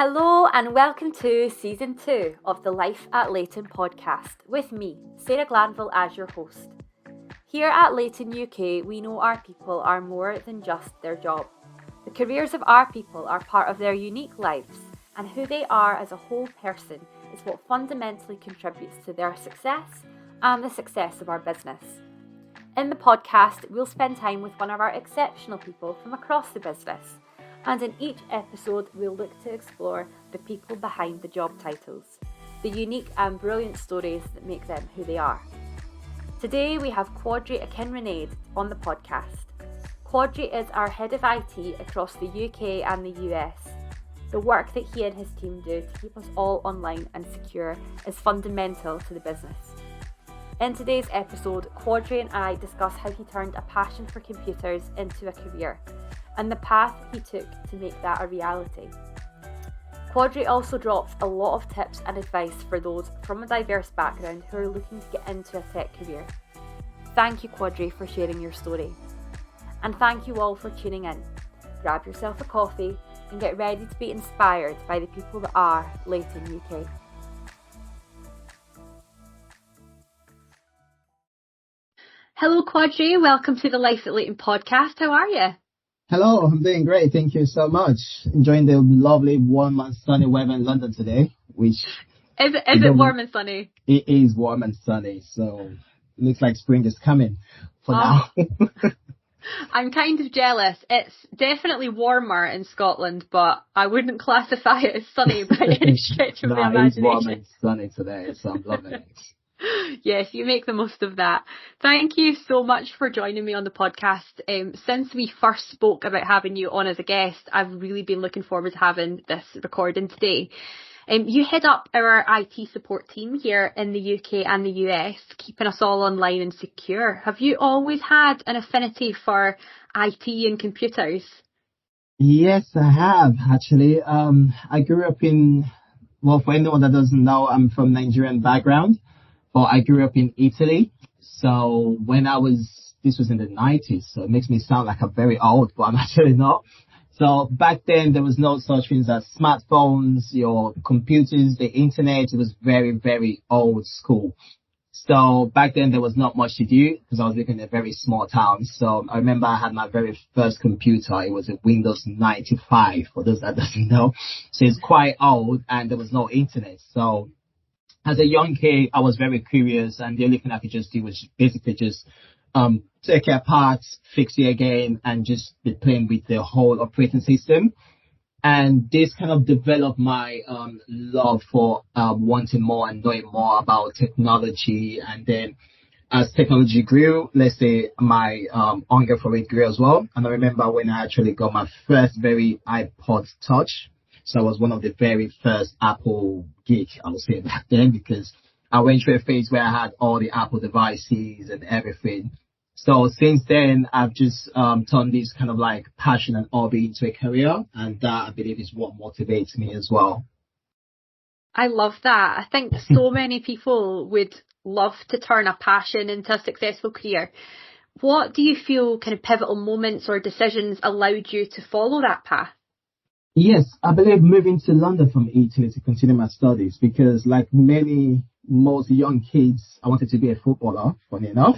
Hello and welcome to Season 2 of the Life at Leyton Podcast with me, Sarah Glanville, as your host. Here at Leyton UK, we know our people are more than just their job. The careers of our people are part of their unique lives, and who they are as a whole person is what fundamentally contributes to their success and the success of our business. In the podcast, we'll spend time with one of our exceptional people from across the business. And in each episode, we'll look to explore the people behind the job titles, the unique and brilliant stories that make them who they are. Today, we have Quadri Akinrinade on the podcast. Quadri is our head of IT across the UK and the US. The work that he and his team do to keep us all online and secure is fundamental to the business. In today's episode, Quadri and I discuss how he turned a passion for computers into a career, and the path he took to make that a reality. Quadri also drops a lot of tips and advice for those from a diverse background who are looking to get into a tech career. Thank you, Quadri, for sharing your story. And thank you all for tuning in. Grab yourself a coffee and get ready to be inspired by the people that are Leyton UK. Hello, Quadri. Welcome to the Life at Leyton podcast. How are you? Hello, I'm doing great. Thank you so much. Enjoying the lovely, warm and sunny weather in London today, which... Is it warm and sunny? It is warm and sunny, so it looks like spring is coming for now. I'm kind of jealous. It's definitely warmer in Scotland, but I wouldn't classify it as sunny by any stretch of the imagination. It's warm and sunny today, so I'm loving it. Yes, you make the most of that. Thank you so much for joining me on the podcast. Since we first spoke about having you on as a guest, I've really been looking forward to having this recording today. You head up our IT support team here in the UK and the US, keeping us all online and secure. Have you always had an affinity for IT and computers? Yes, I have, actually. I grew up for anyone that doesn't know, I'm from Nigerian background. But I grew up in Italy, so this was in the 90s, so it makes me sound like I'm very old, but I'm actually not. So back then, there was no such things as smartphones, your computers, the internet. It was very, very old school. So back then, there was not much to do because I was living in a very small town. So I remember I had my very first computer. It was a Windows 95, for those that doesn't know. So it's quite old, and there was no internet. So as a young kid, I was very curious, and the only thing I could just do was basically just take it apart, fix it again, and just be playing with the whole operating system. And this kind of developed my love for wanting more and knowing more about technology. And then as technology grew, let's say my hunger for it grew as well. And I remember when I actually got my first very iPod Touch. So I was one of the very first Apple geek, I would say, back then, because I went through a phase where I had all the Apple devices and everything. So since then, I've just turned this kind of like passion and hobby into a career. And that, I believe, is what motivates me as well. I love that. I think so many people would love to turn a passion into a successful career. What do you feel kind of pivotal moments or decisions allowed you to follow that path? Yes, I believe moving to London from Italy to continue my studies, because like most young kids, I wanted to be a footballer, funny enough.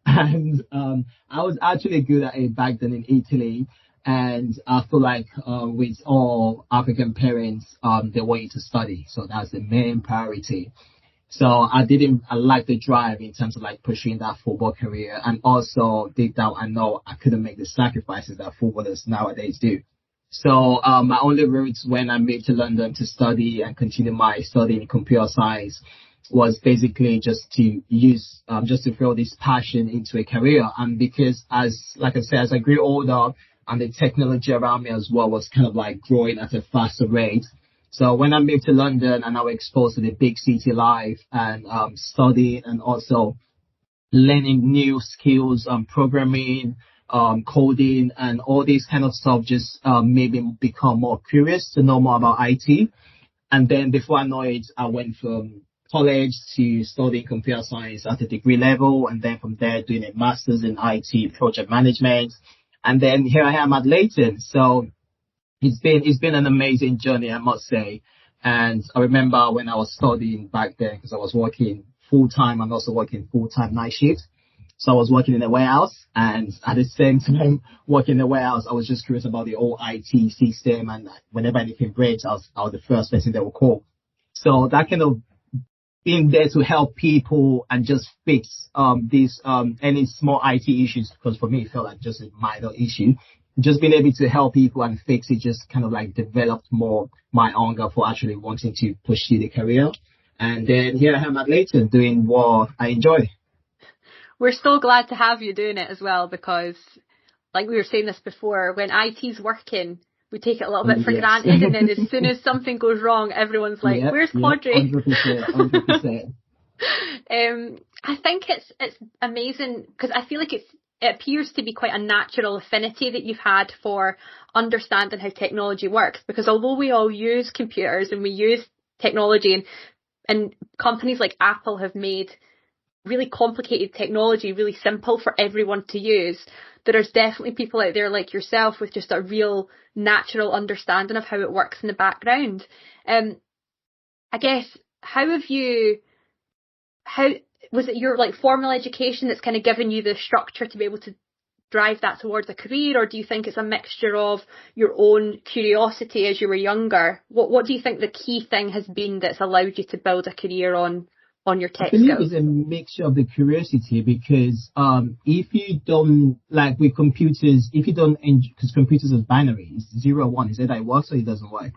And I was actually good at it back then in Italy. And I feel like with all African parents, they want you to study. So that's the main priority. So I like the drive in terms of like pursuing that football career. And also deep down, I know I couldn't make the sacrifices that footballers nowadays do. So my only route when I moved to London to study and continue my study in computer science was basically just to throw this passion into a career. And because as I grew older and the technology around me as well was kind of like growing at a faster rate. So when I moved to London and I was exposed to the big city life and studying and also learning new skills, programming, coding and all this kind of stuff just made me become more curious to know more about IT. And then before I know it, I went from college to studying computer science at a degree level, and then from there doing a master's in IT project management. And then here I am at Leyton. So It's been an amazing journey, I must say. And I remember when I was studying back then, because I was working full time and also working full time night shift. So I was working in a warehouse, and at the same time working in the warehouse, I was just curious about the whole IT system. And whenever anything breaks, I was the first person they would call. So that kind of being there to help people and just fix these any small IT issues, because for me it felt like just a minor issue. Just being able to help people and fix it just kind of like developed more my hunger for actually wanting to pursue the career. And then here I am at Leyton doing what I enjoy. We're so glad to have you doing it as well, because like we were saying this before, when IT's working, we take it a little bit for granted, and then as soon as something goes wrong, everyone's like, where's Quadri? 100%. I think it's amazing, because I feel like it appears to be quite a natural affinity that you've had for understanding how technology works, because although we all use computers and we use technology, and companies like Apple have made really complicated technology really simple for everyone to use, there is definitely people out there like yourself with just a real natural understanding of how it works in the background. I guess, how was it your like formal education that's kind of given you the structure to be able to drive that towards a career, or do you think it's a mixture of your own curiosity as you were younger? What do you think the key thing has been that's allowed you to build a career on your tech I believe skills? it's a mixture of the curiosity, because if you don't, like with computers, if you don't, because computers is binary, it's 0 or 1, is either it works or it doesn't work.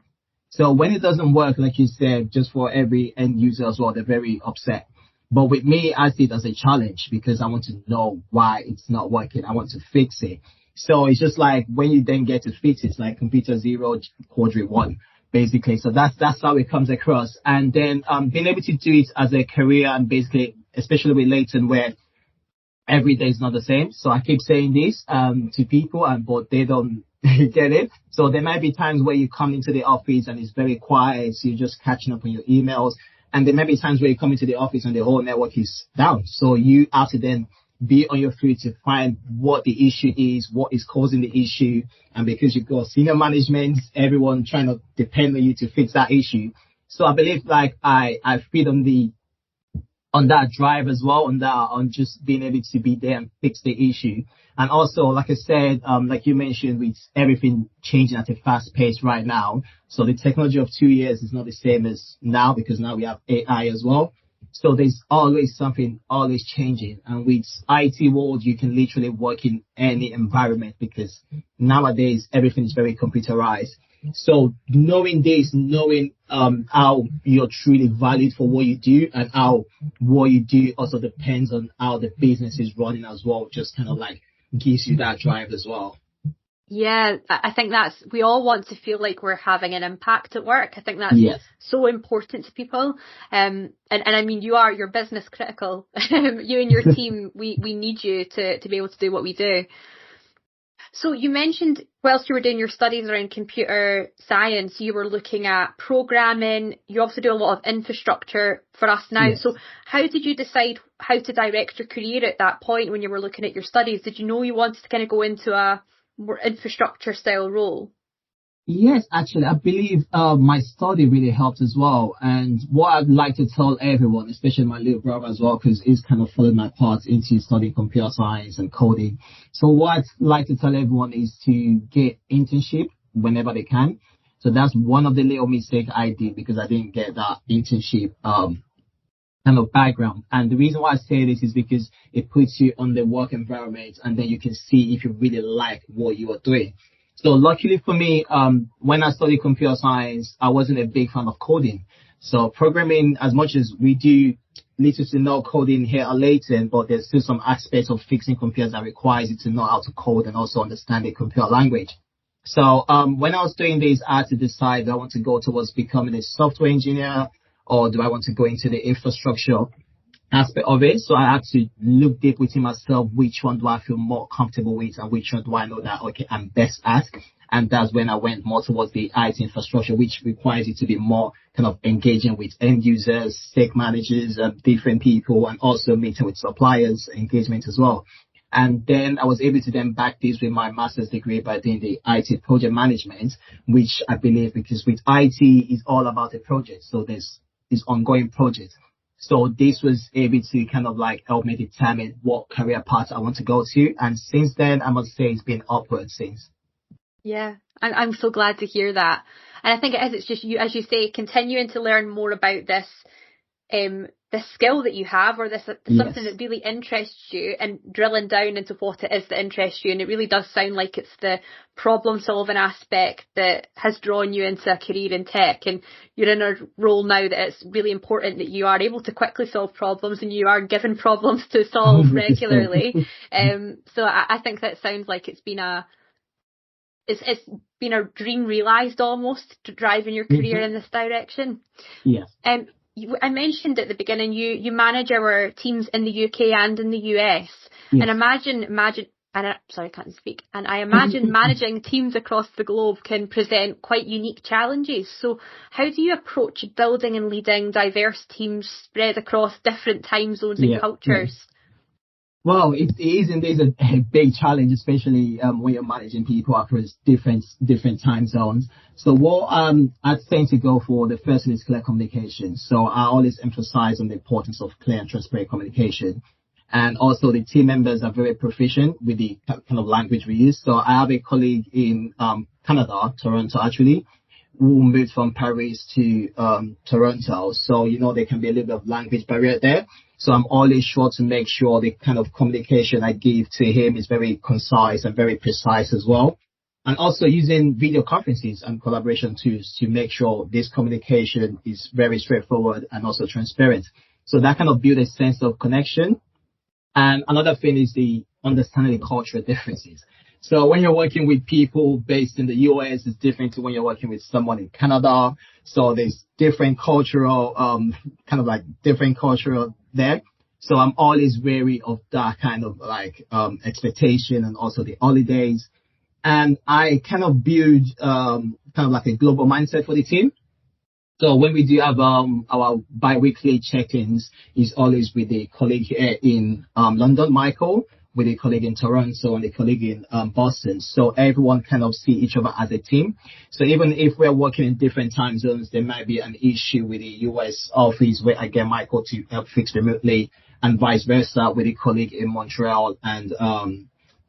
So when it doesn't work, like you said, just for every end user as well, they're very upset. But with me, I see it as a challenge, because I want to know why it's not working. I want to fix it. So it's just like when you then get to fix it, it's like computer 0, Quadri 1, basically. So that's how it comes across. And then being able to do it as a career, and basically, especially with Leyton, where every day is not the same. So I keep saying this to people, but they don't get it. So there might be times where you come into the office and it's very quiet, so you're just catching up on your emails. And there may be times where you come into the office and the whole network is down. So you have to then be on your feet to find what the issue is, what is causing the issue. And because you've got senior management, everyone trying to depend on you to fix that issue. So I believe like I feed on that drive as well, on just being able to be there and fix the issue. And also, like I said, like you mentioned, with everything changing at a fast pace right now. So the technology of 2 years is not the same as now, because now we have AI as well. So there's always something always changing. And with IT world, you can literally work in any environment, because nowadays everything is very computerized. So knowing this, knowing how you're truly valued for what you do, and how what you do also depends on how the business is running as well, just kind of like gives you that drive as well. Yeah, I think we all want to feel like we're having an impact at work. I think that's so important to people. And I mean, you're business critical. You and your team, we need you to be able to do what we do. So you mentioned whilst you were doing your studies around computer science, you were looking at programming. You also do a lot of infrastructure for us now. Yes. So how did you decide how to direct your career at that point when you were looking at your studies? Did you know you wanted to kind of go into a more infrastructure style role? Yes, actually, I believe my study really helped as well. And what I'd like to tell everyone, especially my little brother as well, because he's kind of followed my path into studying computer science and coding. So what I'd like to tell everyone is to get internship whenever they can. So that's one of the little mistakes I did, because I didn't get that internship kind of background. And the reason why I say this is because it puts you on the work environment, and then you can see if you really like what you are doing. So luckily for me, when I studied computer science, I wasn't a big fan of coding. So programming, as much as we do little to no coding here at Leyton, but there's still some aspects of fixing computers that requires you to know how to code and also understand the computer language. So when I was doing this, I had to decide, do I want to go towards becoming a software engineer, or do I want to go into the infrastructure aspect of it? So I had to look deep within myself, which one do I feel more comfortable with, and which one do I know that, okay, I'm best at. And that's when I went more towards the IT infrastructure, which requires you to be more kind of engaging with end users, stake managers, different people, and also meeting with suppliers, engagement as well. And then I was able to then back this with my master's degree by doing the IT project management, which I believe, because with IT is all about the project. So there's this ongoing project. So this was able to kind of like help me determine what career path I want to go to. And since then, I must say it's been upward since. Yeah, I'm so glad to hear that. And I think it is, it's just you, as you say, continuing to learn more about this skill that you have, or this something that really interests you, and drilling down into what it is that interests you. And it really does sound like it's the problem solving aspect that has drawn you into a career in tech, and you're in a role now that it's really important that you are able to quickly solve problems, and you are given problems to solve 100%. regularly. So I think that sounds like it's been it's been a dream realised almost, to driving your career in this direction. Yes. I mentioned at the beginning you manage our teams in the UK and in the US, Yes. and I imagine managing teams across the globe can present quite unique challenges. So how do you approach building and leading diverse teams spread across different time zones and cultures? Well, it is indeed a big challenge, especially when you're managing people across different time zones. So what I tend to go for, the first is clear communication. So I always emphasize on the importance of clear and transparent communication. And also the team members are very proficient with the kind of language we use. So I have a colleague in Canada, Toronto actually, who moved from Paris to Toronto. So, there can be a little bit of language barrier there. So I'm always sure to make sure the kind of communication I give to him is very concise and very precise as well. And also using video conferences and collaboration tools to make sure this communication is very straightforward and also transparent. So that kind of build a sense of connection. And another thing is the understanding the cultural differences. So when you're working with people based in the US, it's different to when you're working with someone in Canada. So there's different cultural, there. So I'm always wary of that kind of expectation, and also the holidays. And I kind of build, kind of like a global mindset for the team. So when we do have our bi-weekly check-ins, is always with the colleague here in London, Michael, with a colleague in Toronto and a colleague in Boston. So everyone kind of see each other as a team. So even if we're working in different time zones, there might be an issue with the US office where I get Michael to help fix remotely, and vice versa with a colleague in Montreal and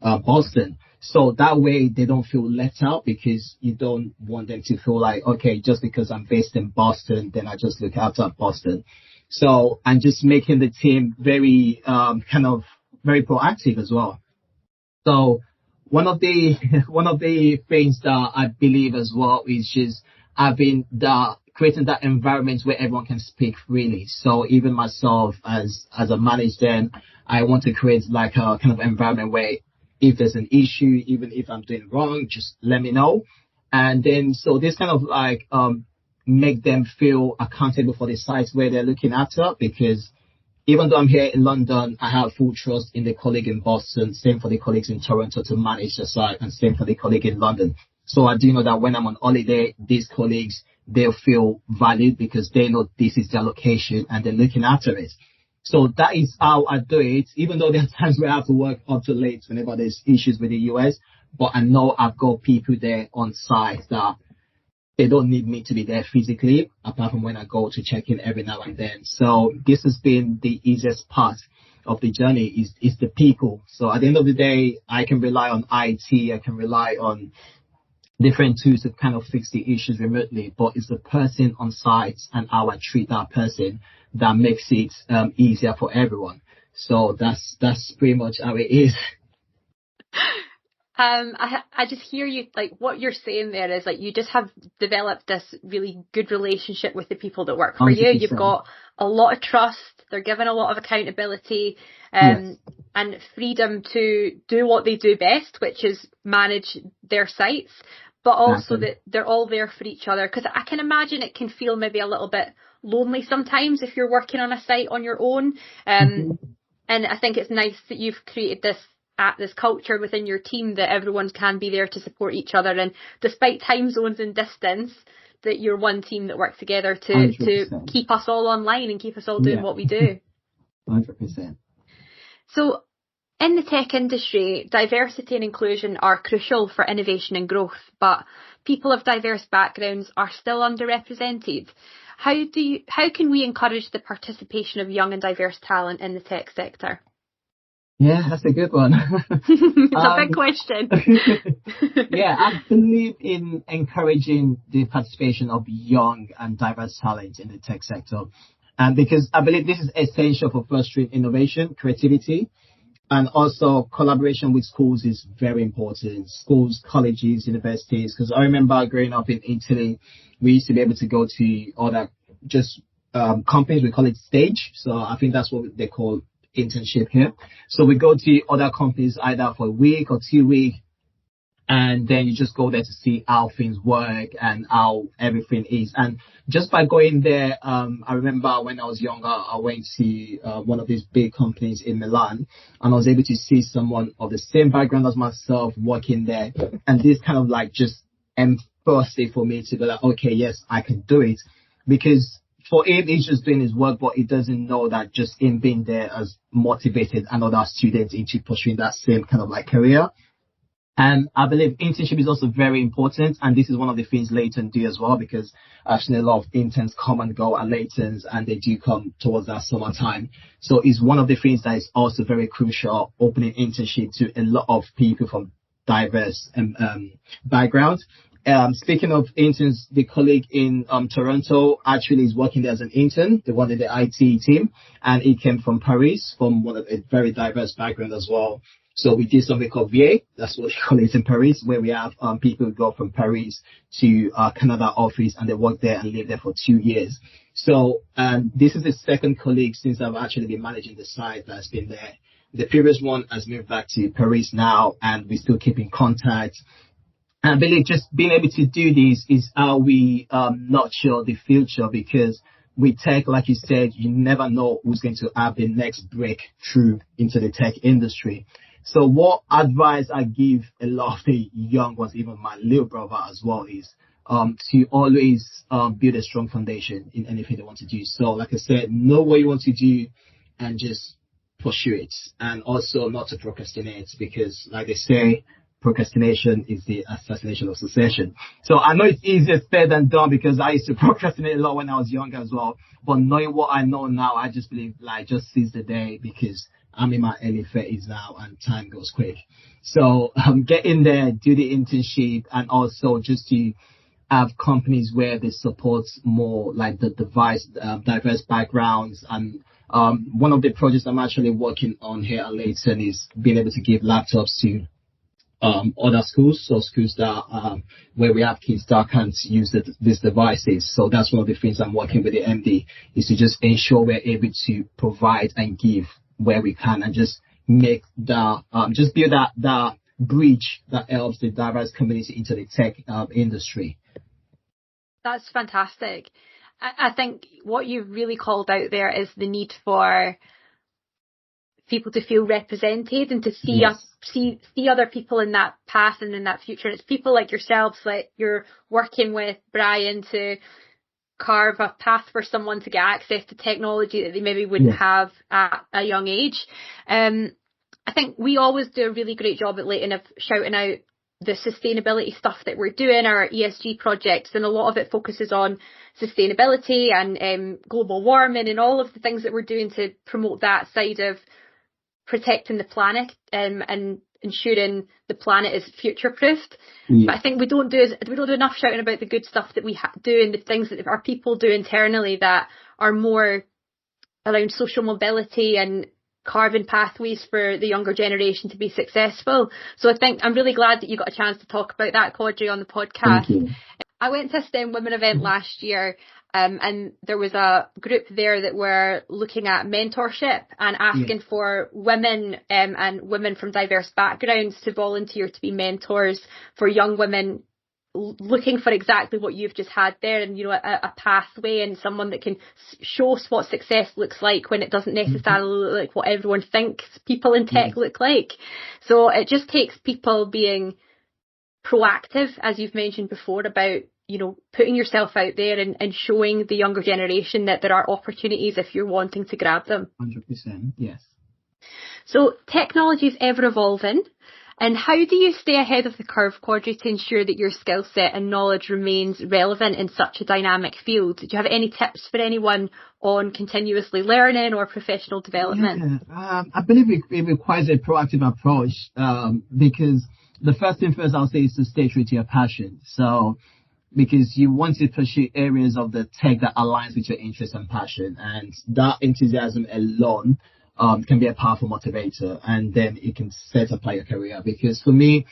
Boston. So that way they don't feel left out, because you don't want them to feel like, okay, just because I'm based in Boston, then I just look after Boston. So I'm just making the team very very proactive as well. So one of the things that I believe as well is just creating that environment where everyone can speak freely. So even myself as a manager, I want to create like a kind of environment where if there's an issue, even if I'm doing wrong, just let me know. And then so this kind of like make them feel accountable for the sites where they're looking after, because even though I'm here in London, I have full trust in the colleague in Boston, same for the colleagues in Toronto to manage the site, and same for the colleague in London. So I do know that when I'm on holiday, these colleagues, they'll feel valued because they know this is their location and they're looking after it. So that is how I do it, even though there are times where I have to work up to late whenever there's issues with the US. But I know I've got people there on site that they don't need me to be there physically, apart from when I go to check in every now and then. So this has been the easiest part of the journey is the people. So at the end of the day, I can rely on IT, I can rely on different tools to kind of fix the issues remotely, but it's the person on site and how I treat that person that makes it easier for everyone. So that's pretty much how it is. I just hear you, like what you're saying there is like you just have developed this really good relationship with the people that work for 100%. you. You've got a lot of trust. They're given a lot of accountability and freedom to do what they do best, which is manage their sites, but also that they're all there for each other. Because I can imagine it can feel maybe a little bit lonely sometimes if you're working on a site on your own. And I think it's nice that you've created this culture within your team that everyone can be there to support each other, and despite time zones and distance, that you're one team that works together to keep us all online and keep us all doing what we do. 100%. So In the tech industry, diversity and inclusion are crucial for innovation and growth, but people of diverse backgrounds are still underrepresented. How can we encourage the participation of young and diverse talent in the tech sector? Yeah, that's a good one. It's a big question. Yeah, I believe in encouraging the participation of young and diverse talent in the tech sector. And because I believe this is essential for fostering innovation, creativity, and also collaboration with schools is very important. Schools, colleges, universities. Because I remember growing up in Italy, we used to be able to go to other companies. We call it stage. So I think that's what they call internship here. So we go to other companies either for a week or 2 weeks, and then you just go there to see how things work and how everything is. And just by going there, I remember when I was younger, I went to one of these big companies in Milan, and I was able to see someone of the same background as myself working there. And this kind of like just enforced it for me to be like, okay, yes, I can do it. Because for him, he's just doing his work, but he doesn't know that just him being there has motivated another student into pursuing that same kind of like career. And I believe internship is also very important. And this is one of the things Leyton do as well, because I've seen a lot of interns come and go at Leyton's, and they do come towards that summertime. So it's one of the things that is also very crucial, opening internship to a lot of people from diverse backgrounds. Speaking of interns, the colleague in Toronto actually is working there as an intern, the one in the IT team, and he came from Paris, from one of a very diverse background as well. So we did something called VA, that's what we call it in Paris, where we have people who go from Paris to Canada office, and they work there and live there for 2 years. So this is the second colleague since I've actually been managing the site that's been there. The previous one has moved back to Paris now, and we still keep in contact. And I believe just being able to do this is how we nurture the future, because with tech, like you said, you never know who's going to have the next breakthrough into the tech industry. So what advice I give a lot of the young ones, even my little brother as well, is to always build a strong foundation in anything they want to do. So like I said, know what you want to do and just pursue it. And also not to procrastinate, because like they say, procrastination is the assassination of succession. So I know it's easier said than done, because I used to procrastinate a lot when I was younger as well. But knowing what I know now, I just believe like just seize the day, because I'm in my early 30s now and time goes quick. So get in there, do the internship, and also just to have companies where they support more like the diverse backgrounds. And one of the projects I'm actually working on here at Leyton is being able to give laptops to other schools, so schools that where we have kids that can't use these devices. So that's one of the things I'm working with the MD, is to just ensure we're able to provide and give where we can, and just make just build that bridge that helps the diverse community into the tech industry. That's fantastic. I think what you've really called out there is the need for people to feel represented and to see Yes. see other people in that path and in that future. It's people like yourselves, like you're working with Brian to carve a path for someone to get access to technology that they maybe wouldn't have at a young age. I think we always do a really great job at Leyton of shouting out the sustainability stuff that we're doing, our ESG projects, and a lot of it focuses on sustainability and global warming and all of the things that we're doing to promote that side of protecting the planet and ensuring the planet is future proofed. But I think we don't do enough shouting about the good stuff that we do and the things that our people do internally that are more around social mobility and carving pathways for the younger generation to be successful. So I think I'm really glad that you got a chance to talk about that, Quadri, on the podcast. Thank you. I went to a STEM Women event last year, and there was a group there that were looking at mentorship and asking for women and women from diverse backgrounds to volunteer to be mentors for young women, looking for exactly what you've just had there, and a pathway and someone that can show us what success looks like when it doesn't necessarily look like what everyone thinks people in tech look like. So it just takes people being proactive, as you've mentioned before, about putting yourself out there and showing the younger generation that there are opportunities if you're wanting to grab them. 100%, yes. So technology is ever evolving. And how do you stay ahead of the curve, Quadri, to ensure that your skill set and knowledge remains relevant in such a dynamic field? Do you have any tips for anyone on continuously learning or professional development? I believe it requires a proactive approach, because the first thing first I'll say is to stay true to your passion. So, because you want to pursue areas of the tech that aligns with your interest and passion, and that enthusiasm alone can be a powerful motivator, and then it can set up your career. Because for me,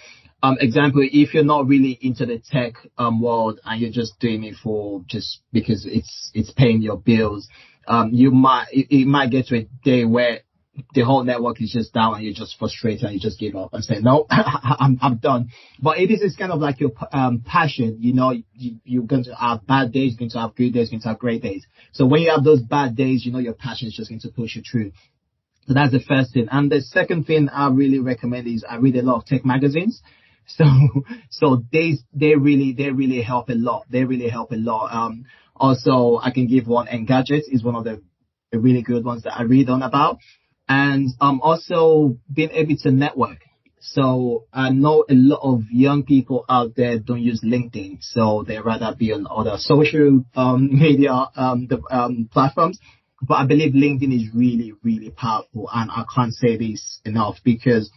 example, if you're not really into the tech world and you're just doing it for just because it's paying your bills, it might get to a day where the whole network is just down and you're just frustrated and you just give up and say, no, I'm done. But it is kind of like your passion. You know, you're going to have bad days, you're going to have good days, you're going to have great days. So when you have those bad days, you know your passion is just going to push you through. So that's the first thing. And the second thing I really recommend is I read a lot of tech magazines. So they really help a lot. They really help a lot. Also, I can give one, Engadget is one of the really good ones that I read on about. And also being able to network. So I know a lot of young people out there don't use LinkedIn, so they rather be on other social media platforms. But I believe LinkedIn is really, really powerful, and I can't say this enough, because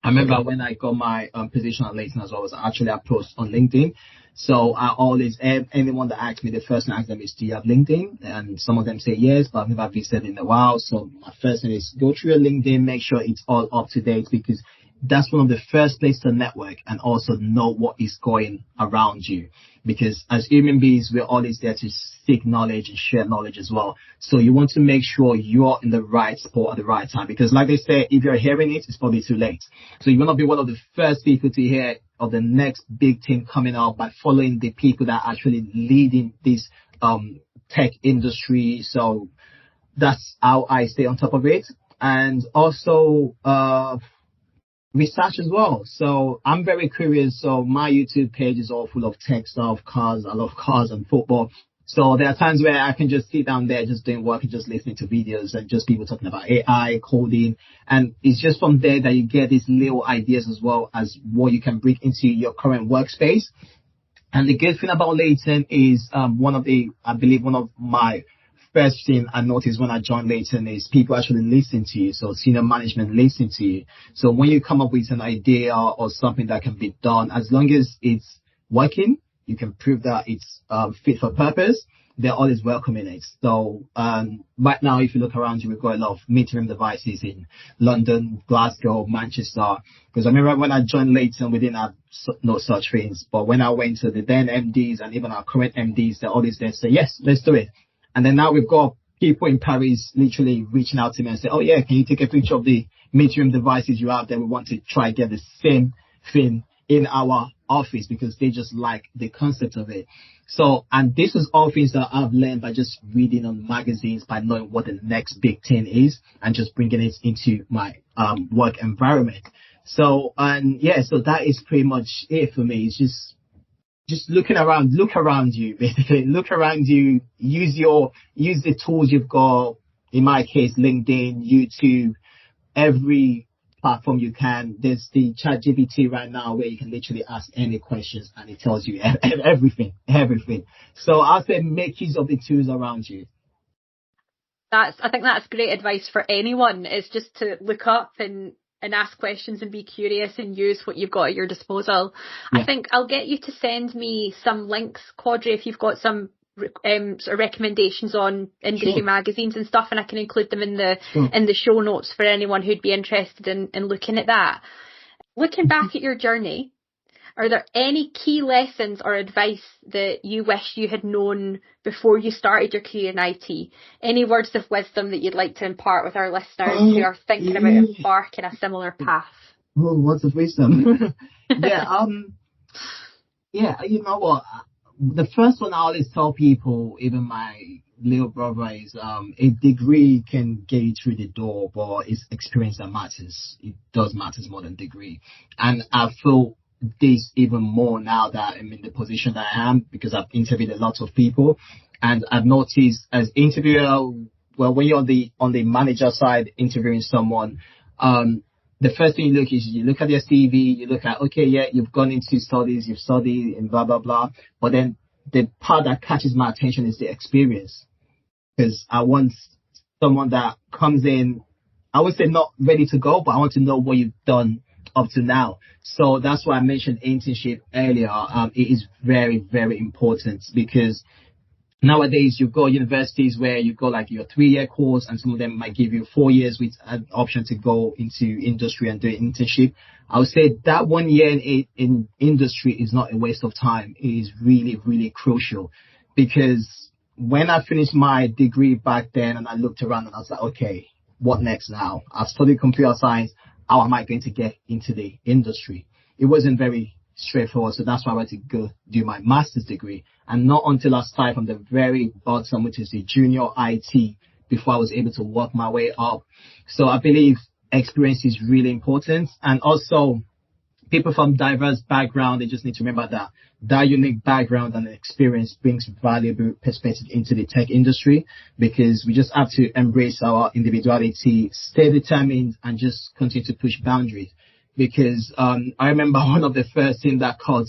I remember when I got my position at Leyton as well, I was actually approached on LinkedIn. So I always, anyone that asks me, the first thing I ask them is, do you have LinkedIn? And some of them say yes, but I've never visited in a while. So my first thing is go through your LinkedIn, make sure it's all up to date, because that's one of the first places to network and also know what is going around you. Because as human beings, we're always there to seek knowledge and share knowledge as well. So you want to make sure you're in the right spot at the right time. Because like they say, if you're hearing it, it's probably too late. So you want to be one of the first people to hear of the next big thing coming out by following the people that are actually leading this tech industry. So that's how I stay on top of it. And also research as well. So I'm very curious. So my YouTube page is all full of tech stuff, cars. I love cars and football. So there are times where I can just sit down there just doing work and just listening to videos and just people talking about AI, coding. And it's just from there that you get these little ideas as well as what you can bring into your current workspace. And the good thing about Leyton is one of my first thing I noticed when I joined Leyton is people actually listen to you. So senior management listen to you. So when you come up with an idea or something that can be done, as long as it's working, you can prove that it's fit for purpose, they're always welcoming it. So right now, if you look around you, we've got a lot of meeting devices in London, Glasgow, Manchester. Because I remember when I joined Leyton, we didn't have no such things. But when I went to the then MDs and even our current MDs, they're always there to say, yes, let's do it. And then now we've got people in Paris literally reaching out to me and say, oh yeah, can you take a picture of the meeting devices you have there? We want to try and get the same thing in our office, because they just like the concept of it. So, and this is all things that I've learned by just reading on magazines, by knowing what the next big thing is and just bringing it into my work environment. So, and yeah, so that is pretty much it for me. It's just look around you, basically. Look around you, use the tools you've got. In my case, LinkedIn, YouTube, every platform you can. There's the ChatGPT right now where you can literally ask any questions and it tells you everything. So I'll say make use of the tools around you. I think that's great advice for anyone, is just to look up and ask questions and be curious and use what you've got at your disposal. Yeah. I think I'll get you to send me some links, Quadri, if you've got some sort of recommendations on industry magazines and stuff, and I can include them in the show notes for anyone who'd be interested in looking at that. Looking back at your journey, are there any key lessons or advice that you wish you had known before you started your career in IT? Any words of wisdom that you'd like to impart with our listeners who are thinking about embarking a similar path? Oh, words of wisdom. You know what? The first one I always tell people, even my little brother, is a degree can get you through the door, but it's experience that matters. It does matter more than degree. And I feel this even more now that I'm in the position that I am, because I've interviewed a lot of people, and I've noticed as interviewer, well, when you're on the manager side interviewing someone, the first thing you look is you look at your CV, you look at, okay, yeah, you've gone into studies, you've studied and blah, blah, blah. But then the part that catches my attention is the experience. Because I want someone that comes in, I would say not ready to go, but I want to know what you've done up to now. So that's why I mentioned internship earlier. It is very, very important because nowadays you've got universities where you've got like your 3-year course and some of them might give you 4 years with an option to go into industry and do an internship. I would say that 1 year in industry is not a waste of time. It is really, really crucial because when I finished my degree back then and I looked around and I was like, okay, what next now? I've studied computer science. How am I going to get into the industry? It wasn't very straightforward. So that's why I went to go do my master's degree. And not until I started from the very bottom, which is the junior IT, before I was able to work my way up. So I believe experience is really important. And also people from diverse background, they just need to remember that unique background and experience brings valuable perspective into the tech industry because we just have to embrace our individuality, stay determined and just continue to push boundaries. Because I remember one of the first things that caught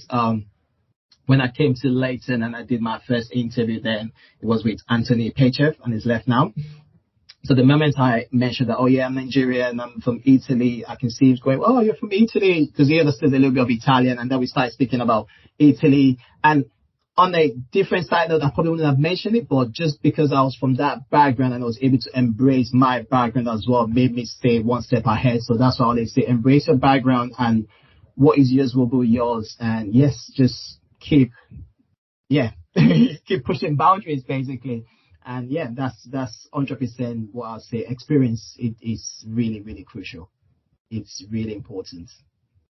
when I came to Leyton and I did my first interview then, it was with Anthony Pechev and he's left now. So the moment I mentioned that, oh yeah, I'm Nigerian, I'm from Italy, I can see he's going, oh, you're from Italy, because he understood a little bit of Italian. And then we started speaking about Italy. And on a different side note, I probably wouldn't have mentioned it, but just because I was from that background and I was able to embrace my background as well, made me stay one step ahead. So that's why I always say, embrace your background and what is yours will be yours. And yes, just keep pushing boundaries basically. And yeah, that's 100% what I'll say. Experience is really, really crucial. It's really important.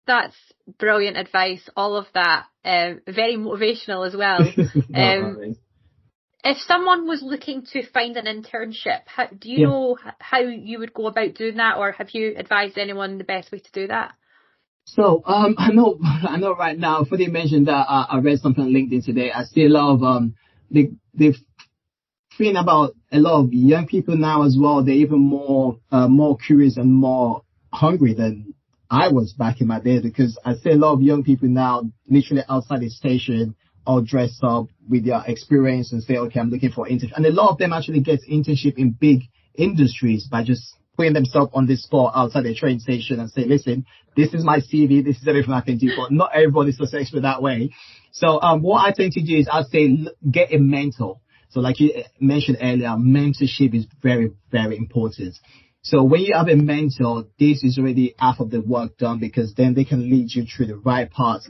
That's brilliant advice. All of that, very motivational as well. If someone was looking to find an internship, do you know how you would go about doing that, or have you advised anyone the best way to do that? So I know right now. Funny mentioned that I read something on LinkedIn today. I see a lot of the thing about a lot of young people now as well. They're even more curious and more hungry than I was back in my day, because I see a lot of young people now literally outside the station all dressed up with their experience and say, okay, I'm looking for internship. And a lot of them actually get internship in big industries by just putting themselves on the spot outside the train station and say, listen, this is my CV, this is everything I can do. But not everybody's successful that way. So what I tend to do is I'd say get a mentor. So like you mentioned earlier, mentorship is very, very important. So when you have a mentor, this is already half of the work done, because then they can lead you through the right path,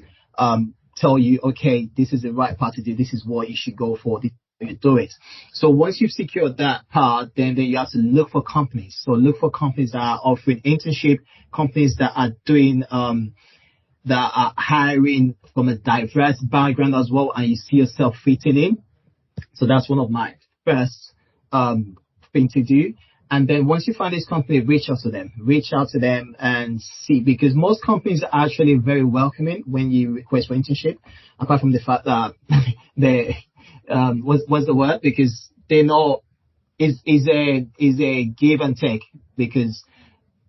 tell you, okay, this is the right path to do, this is what you should go for, this is how you do it. So once you've secured that part, then you have to look for companies. So look for companies that are offering internship, companies that are doing, that are hiring from a diverse background as well, and you see yourself fitting in. So that's one of my first thing to do. And then once you find this company, reach out to them and see, because most companies are actually very welcoming when you request for internship, apart from the fact that they, what's the word? Because they know is a give and take, because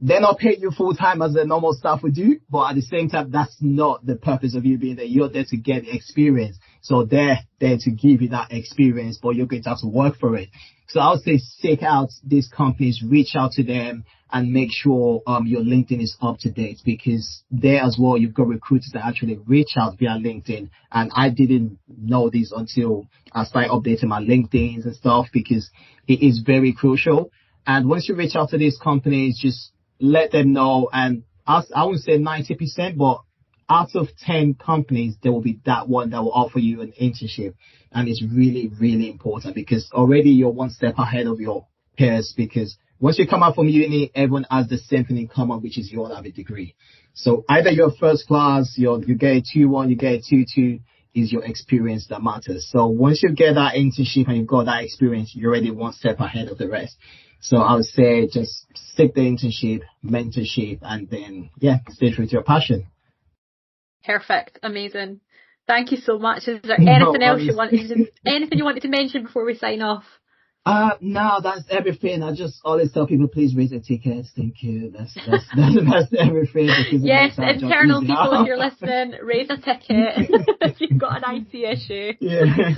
they're not paying you full time as the normal staff would do, but at the same time, that's not the purpose of you being there. You're there to get experience. So they're there to give you that experience, but you're going to have to work for it. So I would say seek out these companies, reach out to them, and make sure your LinkedIn is up to date, because there as well, you've got recruiters that actually reach out via LinkedIn. And I didn't know this until I started updating my LinkedIns and stuff, because it is very crucial. And once you reach out to these companies, just let them know. And I wouldn't say 90%, but out of 10 companies, there will be that one that will offer you an internship. And it's really, really important, because already you're one step ahead of your peers, because once you come out from uni, everyone has the same thing in common, which is you all have a degree. So either you're first class, you get a 2-1, you get a 2-2, is your experience that matters. So once you get that internship and you've got that experience, you're already one step ahead of the rest. So I would say just stick the internship, mentorship, and then, stay true to your passion. Perfect. Amazing. Thank you so much. Is there anything else anything you wanted to mention before we sign off? No, that's everything. I just always tell people, please raise the tickets. Thank you. That's everything. Because yes, internal people, if you're listening, raise a ticket if you've got an IT issue. Yeah.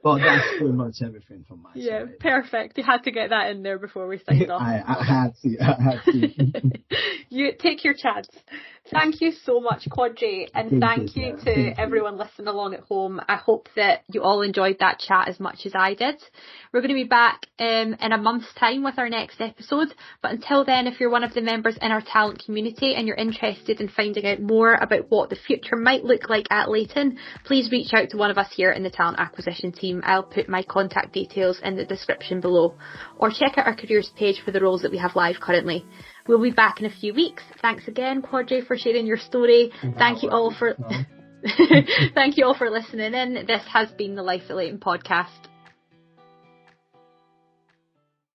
But that's pretty much everything from my side. Yeah, perfect. You had to get that in there before we signed off. I had to. You take your chance. Thank you so much, Quadri, and thank you to everyone listening along at home. I hope that you all enjoyed that chat as much as I did. We're going to be back in a month's time with our next episode, but until then, if you're one of the members in our talent community and you're interested in finding out more about what the future might look like at Leyton, please reach out to one of us here in the talent acquisition team. I'll put my contact details in the description below, or check out our careers page for the roles that we have live currently. We'll be back in a few weeks. Thanks again, Quadri, for sharing your story. Thank you all for listening in. This has been the Life at Leyton podcast.